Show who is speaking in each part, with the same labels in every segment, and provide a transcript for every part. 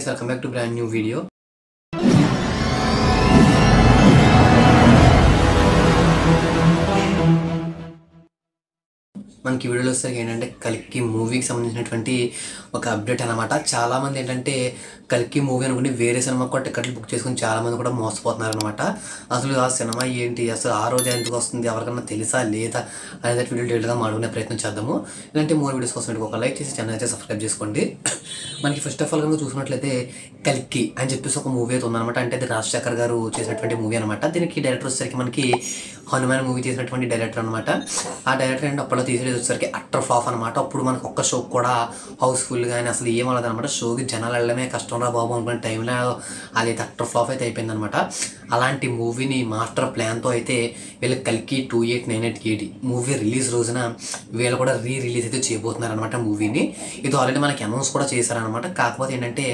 Speaker 1: guys, welcome back to brand new video. మనకి వీడియోలో వచ్చేసరికి ఏంటంటే కల్కి మూవీకి సంబంధించినటువంటి ఒక అప్డేట్ అనమాట. చాలామంది ఏంటంటే కల్కి మూవీ అనుకుని వేరే సినిమాకి కూడా టికెట్లు బుక్ చేసుకుని చాలామంది కూడా మోసపోతున్నారు అనమాట. అసలు ఆ సినిమా ఏంటి, అసలు ఆ రోజు ఎందుకు వస్తుంది, ఎవరికన్నా తెలుసా లేదా అనేది వీడియో డీటెయిల్గా మాట్లాడుకునే ప్రయత్నం చేద్దాము. ఇలాంటి మోర్ వీడియోస్ కోసం ఒక లైక్ చేసి ఛానల్ అయితే సబ్స్క్రైబ్ చేసుకోండి. మనకి ఫస్ట్ ఆఫ్ ఆల్ కనుక చూసినట్లయితే కల్కి అని చెప్పేసి ఒక మూవీ అయితే ఉందన్నమాట. అంటే అది రాజశేఖర్ గారు చేసినటువంటి మూవీ అనమాట. దీనికి డైరెక్టర్ వచ్చేసరికి మనకి హనుమాన్ మూవీ చేసినటువంటి డైరెక్టర్ అనమాట. ఆ డైరెక్టర్ ఏంటి అప్పట్లో తీసేది వచ్చేసరికి అట్టర్ ఫ్లాప్ అనమాట. అప్పుడు మనకు ఒక్క షో కూడా హౌస్ఫుల్ కానీ అసలు ఏమన్నది అనమాట. షోకి జనాలు వెళ్ళడమే కష్టం రా బాబు అనుకునే టైంలో అది అట్టర్ ఫ్లాప్ అయితే అయిపోయింది అనమాట. అలాంటి మూవీని మాస్టర్ ప్లాన్తో అయితే వీళ్ళు కల్కి 2898 మూవీ రిలీజ్ రోజున వీళ్ళు కూడా రిలీజ్ అయితే చేయబోతున్నారు అనమాట మూవీని. ఇది ఆల్రెడీ మనకి అనౌన్స్ కూడా చేశారనమాట. కాకపోతే ఏంటంటే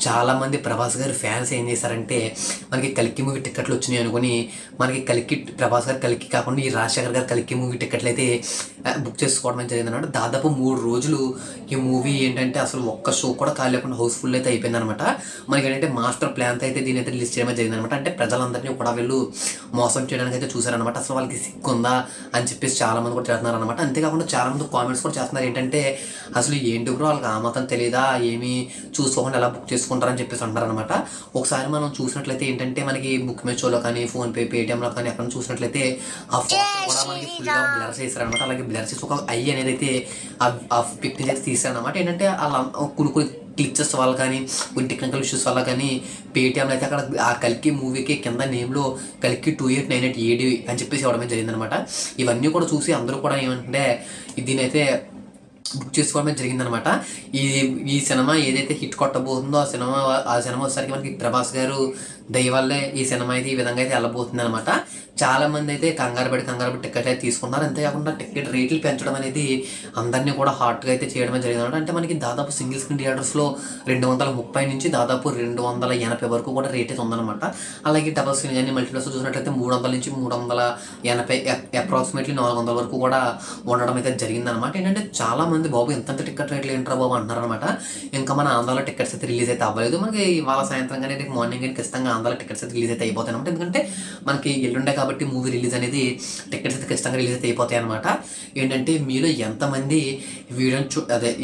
Speaker 1: చాలామంది ప్రభాస్ గారి ఫ్యాన్స్ ఏం చేశారంటే మనకి కల్కి మూవీ టికెట్లు వచ్చినాయి అనుకుని మనకి కల్కి ప్రభాస్ గారు కల్కి కాకుండా ఈ రాజశేఖర్ గారు కల్కి మూవీ టికెట్లు అయితే బుక్ చేసుకోవడం జరిగింది అనమాట. దాదాపు 3 రోజులు ఈ మూవీ ఏంటంటే అసలు ఒక్క షో కూడా ఖాళీ లేకుండా హౌస్ఫుల్ అయితే అయిపోయింది అనమాట. మనకి ఏంటంటే మాస్టర్ ప్లాన్తో అయితే దీని అయితే రిలీజ్ చేయడం జరిగింది అనమాట. అంటే ప్రజలందరినీ కూడా వీళ్ళు మోసం చేయడానికి అయితే చూసారనమాట. అసలు వాళ్ళకి సిక్కుందా అని చెప్పేసి చాలామంది కూడా చేస్తున్నారు అనమాట. అంతేకాకుండా చాలామంది కామెంట్స్ కూడా చేస్తున్నారు ఏంటంటే అసలు ఏంటి బ్రో వాళ్ళకి ఆ మాత్రం తెలియదా, ఏమి చూసుకోకుండా ఎలా బుక్ చేసుకుంటారని చెప్పేసి అంటారు అనమాట. ఒకసారి మనం చూసినట్లయితే ఏంటంటే మనకి బుక్ మై షోలో కానీ ఫోన్పే పేటిఎంలో కానీ అక్కడ చూసినట్లయితే ఆ ఫోటో కూడా మనకి ఫుల్గా బ్లర్ చేశారనమాట. అలాగే బ్లర్ చేసి ఒక ఐ అనేది అయితే ఆ పిక్ని అయితే తీశారనమాట. ఏంటంటే అలా కొన్ని గ్లిచెస్ వల్ల కానీ కొన్ని టెక్నికల్ ఇష్యూస్ వల్ల కానీ పేటిఎంలో అయితే అక్కడ ఆ కల్కి మూవీకి కింద నేమ్లో కల్కి 2898 అని చెప్పేసి ఇవ్వడమే జరిగిందనమాట. ఇవన్నీ కూడా చూసి అందరూ కూడా ఏమంటే దీనైతే బుక్ చేసుకోవడమే జరిగిందనమాట. ఈ సినిమా ఏదైతే హిట్ కొట్టబోతుందో ఆ సినిమా వచ్చేసరికి మనకి ప్రభాస్ గారు దయ వల్లే ఈ సినిమా అయితే ఈ విధంగా అయితే వెళ్ళబోతుంది అనమాట. చాలామంది అయితే కంగారు పడి టికెట్ అయితే తీసుకున్నారు. అంతేకాకుండా టికెట్ రేట్లు పెంచడం అనేది అందరినీ కూడా హాట్గా అయితే చేయడమే జరిగిందనమాట. అంటే మనకి దాదాపు సింగిల్ స్క్రీన్ థియేటర్స్లో 230 నుంచి దాదాపు 280 వరకు కూడా రేట్ అయితే ఉందన్నమాట. అలాగే డబల్ స్క్రీన్ కానీ మల్టీప్లెక్స్ చూసినట్లయితే 300 నుంచి 380 అప్రాక్సిమేట్లీ 400 వరకు కూడా ఉండడం అయితే జరిగిందనమాట. ఏంటంటే చాలామంది బాబు ఎంత టికెట్ రేట్లు ఏంటారా బాబు అంటున్నారనమాట. ఇంకా మన ఆంధ్రాలో టికెట్స్ అయితే రిలీజ్ అయితే అవ్వలేదు. మనకి ఇవాళ సాయంత్రం కానీ రేపు మార్నింగ్ కానీ ఖచ్చితంగా ఆంధ్రాలో టికెట్స్ అయితే రిలీజ్ అయితే అయిపోతాయి అనమాట. ఎందుకంటే మనకి ఎల్లుండే కాబట్టి మూవీ రిలీజ్ అనేది టికెట్స్ అయితే ఖచ్చితంగా రిలీజ్ అయితే అయిపోతాయి అనమాట. ఏంటంటే మీలో ఎంతమంది వీడియోని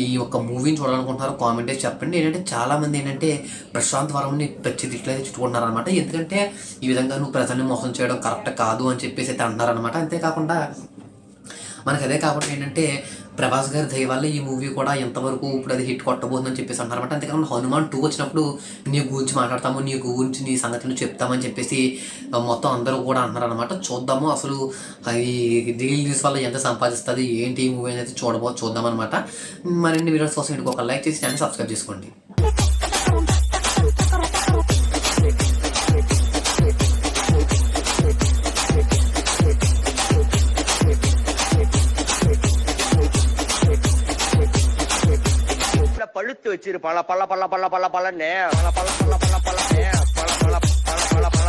Speaker 1: ఈ యొక్క మూవీని చూడాలనుకుంటున్నారో కామెంట్ చేసి చెప్పండి. ఏంటంటే చాలామంది ఏంటంటే ప్రశాంత్ వరంని ప్రతి ఇట్లయితే చుట్టుకుంటున్నారు అనమాట. ఎందుకంటే ఈ విధంగా నువ్వు ప్రజల్ని మోసం చేయడం కరెక్ట్ కాదు అని చెప్పేసి అయితే అంటున్నారనమాట. అంతేకాకుండా మనకి అదే కాబట్టి ఏంటంటే ప్రభాస్ గారి దయ వల్ల ఈ మూవీ కూడా ఎంతవరకు ఇప్పుడు అది హిట్ కొట్టబోతుందని చెప్పేసి అంటారనమాట. అంతేకాకుండా హనుమాన్ 2 వచ్చినప్పుడు నీ గురించి మాట్లాడతాము, నీ గురించి నీ సంగతిని చెప్తామని చెప్పేసి మొత్తం అందరూ కూడా అంటున్నారనమాట. చూద్దాము అసలు ఈ రిలీజ్ వల్ల ఎంత సంపాదిస్తుంది ఏంటి ఈ మూవీ అనేది చూద్దామన్నమాట. మరిన్ని వీడియోస్ కోసం ఇంటికి ఒక లైక్ చేసి ఛానల్ సబ్స్క్రైబ్ చేసుకోండి.
Speaker 2: பழுத்து வச்சிரு பல பல பல பல பல பலன்னு பல பல பல பல பல பல பல பல